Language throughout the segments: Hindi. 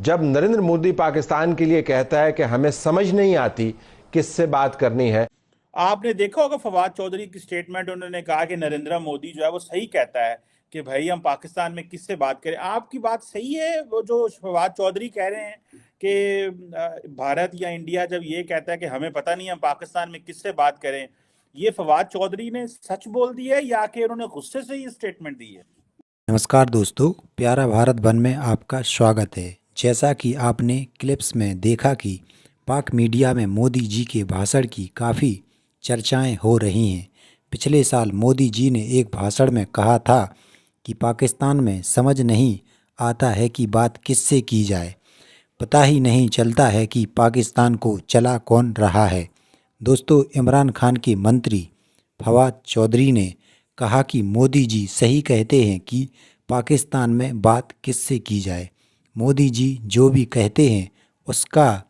जब नरेंद्र मोदी पाकिस्तान के लिए कहता है कि हमें समझ नहीं आती किससे बात करनी है। आपने देखा होगा फवाद चौधरी की स्टेटमेंट, उन्होंने कहा कि नरेंद्र मोदी जो है वो सही कहता है कि भाई हम पाकिस्तान में किससे बात करें। आपकी बात सही है, वो जो फवाद चौधरी कह रहे हैं कि भारत या इंडिया जब ये कहता है कि हमें पता नहीं हम पाकिस्तान में किससे बात करें, ये फवाद चौधरी ने सच बोल दिया है या कि उन्होंने गुस्से से ये स्टेटमेंट दी है? नमस्कार दोस्तों, प्यारा भारत वन में आपका स्वागत है। जैसा कि आपने क्लिप्स में देखा कि पाक मीडिया में मोदी जी के भाषण की काफ़ी चर्चाएं हो रही हैं। पिछले साल मोदी जी ने एक भाषण में कहा था कि पाकिस्तान में समझ नहीं आता है कि बात किससे की जाए, पता ही नहीं चलता है कि पाकिस्तान को चला कौन रहा है। दोस्तों, इमरान खान के मंत्री फवाद चौधरी ने कहा कि मोदी जी सही कहते हैं कि पाकिस्तान में बात किससे की जाए। मोदी जी जो भी कहते हैं उसका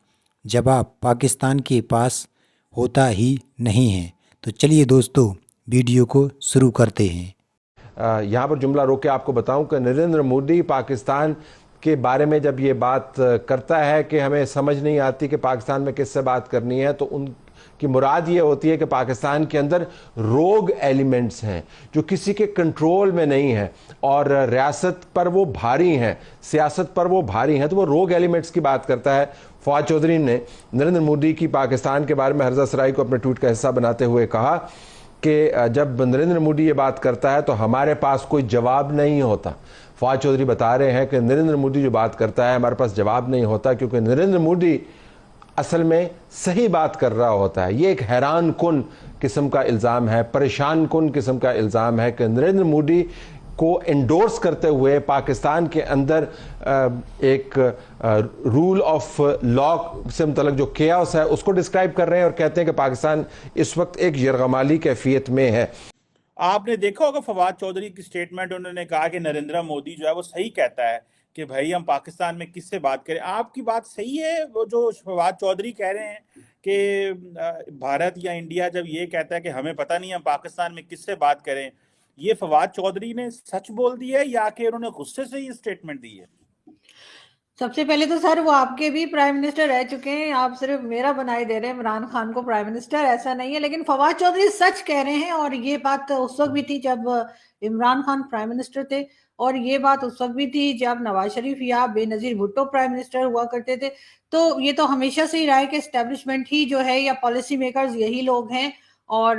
जवाब पाकिस्तान के पास होता ही नहीं है। तो चलिए दोस्तों, वीडियो को शुरू करते हैं। यहाँ पर जुमला रोक के आपको बताऊं कि नरेंद्र मोदी पाकिस्तान के बारे में जब ये बात करता है कि हमें समझ नहीं आती कि पाकिस्तान में किससे बात करनी है, तो उनकी मुराद ये होती है कि पाकिस्तान के अंदर रोग एलिमेंट्स हैं जो किसी के कंट्रोल में नहीं है और रियासत पर वो भारी हैं, सियासत पर वो भारी हैं, तो वो रोग एलिमेंट्स की बात करता है। फवाद चौधरी ने नरेंद्र मोदी की पाकिस्तान के बारे में हर्जा सराई को अपने ट्वीट का हिस्सा बनाते हुए कहा कि जब नरेंद्र मोदी ये बात करता है तो हमारे पास कोई जवाब नहीं होता। फवाद चौधरी बता रहे हैं कि नरेंद्र मोदी जो बात करता है हमारे पास जवाब नहीं होता, क्योंकि नरेंद्र मोदी असल में सही बात कर रहा होता है। ये एक हैरान कुन किस्म का इल्ज़ाम है, परेशान कुन किस्म का इल्ज़ाम है कि नरेंद्र मोदी को एंडोर्स करते हुए पाकिस्तान के अंदर एक रूल ऑफ लॉ से मुतल्लक जो केओस है उसको डिस्क्राइब कर रहे हैं और कहते हैं कि पाकिस्तान इस वक्त एक यरगमाली कैफियत में है। आपने देखा होगा फवाद चौधरी की स्टेटमेंट, उन्होंने कहा कि नरेंद्र मोदी जो है वो सही कहता है कि भाई हम पाकिस्तान में किससे बात करें। आपकी बात सही है, वो जो फवाद चौधरी कह रहे हैं कि भारत या इंडिया जब ये कहता है कि हमें पता नहीं हम पाकिस्तान में किससे बात करें, ये फवाद चौधरी ने सच बोल दिया है या कि उन्होंने गुस्से से ये स्टेटमेंट दी है? सबसे पहले तो सर वो आपके भी प्राइम मिनिस्टर रह चुके हैं, आप सिर्फ मेरा बनाई दे रहे हैं इमरान खान को प्राइम मिनिस्टर, ऐसा नहीं है। लेकिन फवाद चौधरी सच कह रहे हैं और ये बात उस वक्त भी थी जब इमरान खान प्राइम मिनिस्टर थे, और ये बात उस वक्त भी थी जब नवाज शरीफ या बेनजीर भुट्टो प्राइम मिनिस्टर हुआ करते थे। तो ये तो हमेशा से ही रहा है कि एस्टेब्लिशमेंट ही जो है या पॉलिसी मेकर्स यही लोग हैं, और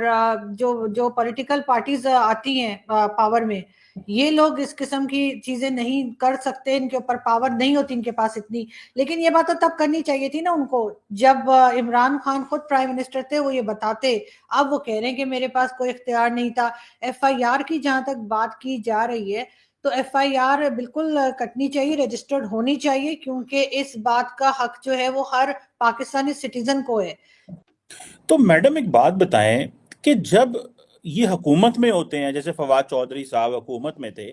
जो जो पॉलिटिकल पार्टीज आती हैं पावर में, ये लोग इस किस्म की चीजें नहीं कर सकते, इनके ऊपर पावर नहीं होती इनके पास इतनी। लेकिन ये बात तो तब करनी चाहिए थी ना उनको, जब इमरान खान खुद प्राइम मिनिस्टर थे, वो ये बताते। अब वो कह रहे हैं कि मेरे पास कोई इख्तियार नहीं था। एफआईआर की जहां तक बात की जा रही है, तो एफआईआर बिल्कुल कटनी चाहिए, रजिस्टर्ड होनी चाहिए, क्योंकि इस बात का हक जो है वो हर पाकिस्तानी सिटीजन को है। तो मैडम एक बात बताएं कि जब ये हुकूमत में होते हैं, जैसे फवाद चौधरी साहब हुकूमत में थे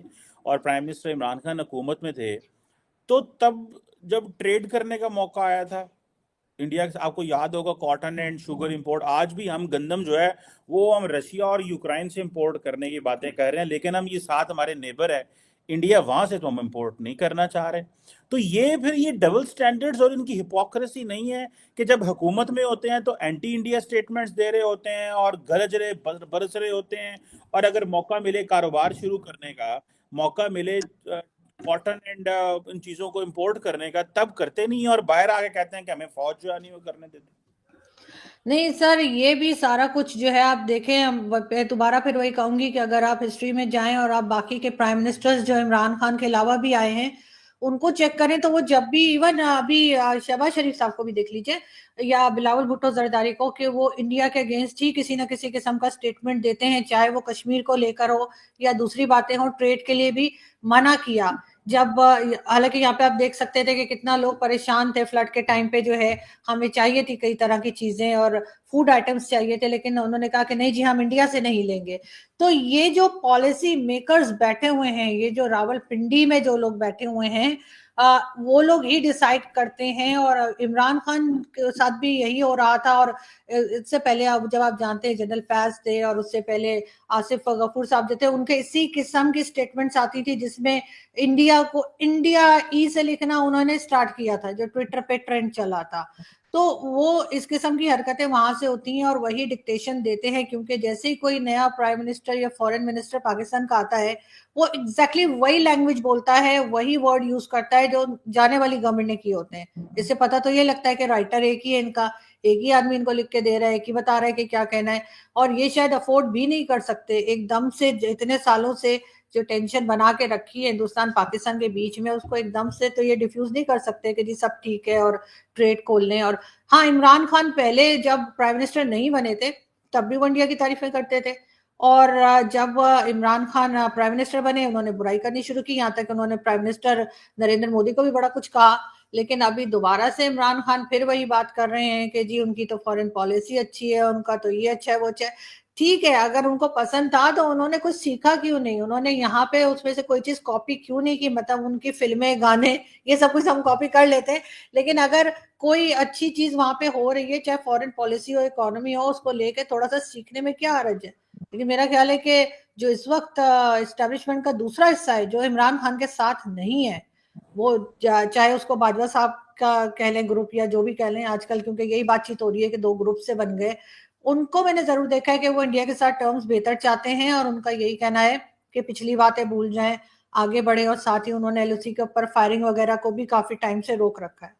और प्राइम मिनिस्टर इमरान खान हुकूमत में थे, तो तब जब ट्रेड करने का मौका आया था इंडिया के, आपको याद होगा कॉटन एंड शुगर इंपोर्ट, आज भी हम गंदम जो है वो हम रशिया और यूक्रेन से इंपोर्ट करने की बातें कर रहे हैं, लेकिन हम ये साथ हमारे नेबर है इंडिया, वहां से तो हम इंपोर्ट नहीं करना चाह रहे। तो ये फिर ये डबल स्टैंडर्ड्स और इनकी हिपोक्रेसी नहीं है कि जब हुकूमत में होते हैं तो एंटी इंडिया स्टेटमेंट्स दे रहे होते हैं और गरज रहे बरस रहे होते हैं, और अगर मौका मिले कारोबार शुरू करने का, मौका मिले कॉटन एंड इन चीजों को इंपोर्ट करने का, तब करते नहीं है और बाहर आके कहते हैं कि हमें फौज जो है नहीं वो करने देते। नहीं सर, ये भी सारा कुछ जो है आप देखें, दोबारा फिर वही कहूंगी कि अगर आप हिस्ट्री में जाएं और आप बाकी के प्राइम मिनिस्टर्स जो इमरान खान के अलावा भी आए हैं उनको चेक करें, तो वो जब भी, इवन अभी शहबाज शरीफ साहब को भी देख लीजिए या बिलावल भुट्टो जरदारी को, कि वो इंडिया के अगेंस्ट ही किसी ना किसी किस्म का स्टेटमेंट देते हैं, चाहे वो कश्मीर को लेकर हो या दूसरी बातें हो। ट्रेड के लिए भी मना किया जब, हालांकि यहाँ पे आप देख सकते थे कि कितना लोग परेशान थे फ्लड के टाइम पे, जो है हमें चाहिए थी कई तरह की चीजें और फूड आइटम्स चाहिए थे, लेकिन उन्होंने कहा कि नहीं जी हम इंडिया से नहीं लेंगे। तो ये जो पॉलिसी मेकर्स बैठे हुए हैं, ये जो रावलपिंडी में जो लोग बैठे हुए हैं, वो लोग ही डिसाइड करते हैं। और इमरान खान के साथ भी यही हो रहा था। और इससे पहले जब आप जानते हैं जनरल फैज थे और उससे पहले आसिफ गफूर साहब जो थे, उनके इसी किस्म की स्टेटमेंट्स आती थी जिसमें इंडिया को इंडिया ई से लिखना उन्होंने स्टार्ट किया था, जो ट्विटर पे ट्रेंड चला था। तो वो इस किस्म की हरकतें वहां से होती हैं और वही डिक्टेशन देते हैं, क्योंकि जैसे ही कोई नया प्राइम मिनिस्टर या फॉरेन मिनिस्टर पाकिस्तान का आता है, वो एग्जैक्टली वही लैंग्वेज बोलता है, वही वर्ड यूज करता है जो जाने वाली गवर्नमेंट ने किए होते हैं। इससे पता तो ये लगता है कि राइटर एक ही है इनका, एक ही आदमी इनको लिख के दे रहा है, कि बता रहा है कि क्या कहना है। और ये शायद अफोर्ड भी नहीं कर सकते एकदम से, इतने सालों से जो टेंशन बना के रखी है हिंदुस्तान पाकिस्तान के बीच में, उसको एकदम से तो ये डिफ्यूज नहीं कर सकते कि जी सब ठीक है और ट्रेड खोल लें। और हाँ, इमरान खान पहले जब प्राइम मिनिस्टर नहीं बने थे तब भी वो इंडिया की तारीफें करते थे, और जब इमरान खान प्राइम मिनिस्टर बने उन्होंने बुराई करनी शुरू की, यहाँ तक उन्होंने प्राइम मिनिस्टर नरेंद्र मोदी को भी बड़ा कुछ कहा। लेकिन अभी दोबारा से इमरान खान फिर वही बात कर रहे हैं कि जी उनकी तो फॉरेन पॉलिसी अच्छी है, उनका तो ये अच्छा है वो अच्छा है। ठीक है, अगर उनको पसंद था तो उन्होंने कुछ सीखा क्यों नहीं, उन्होंने यहाँ पे उसमें से कोई चीज कॉपी क्यों नहीं की। मतलब उनकी फिल्में, गाने, ये सब कुछ हम कॉपी कर लेते हैं, लेकिन अगर कोई अच्छी चीज वहां पे हो रही है, चाहे फॉरेन पॉलिसी हो, इकोनॉमी हो, उसको लेके थोड़ा सा सीखने में क्या हर्ज है। लेकिन मेरा ख्याल है कि जो इस वक्त एस्टेब्लिशमेंट का दूसरा हिस्सा है जो इमरान खान के साथ नहीं है, वो चाहे उसको बाजवा साहब का कह लें ग्रुप या जो भी कह लें आजकल, क्योंकि यही बातचीत हो रही है कि दो ग्रुप से बन गए, उनको मैंने जरूर देखा है कि वो इंडिया के साथ टर्म्स बेहतर चाहते हैं और उनका यही कहना है कि पिछली बातें भूल जाएं, आगे बढ़े। और साथ ही उन्होंने एलओसी के ऊपर फायरिंग वगैरह को भी काफी टाइम से रोक रखा है।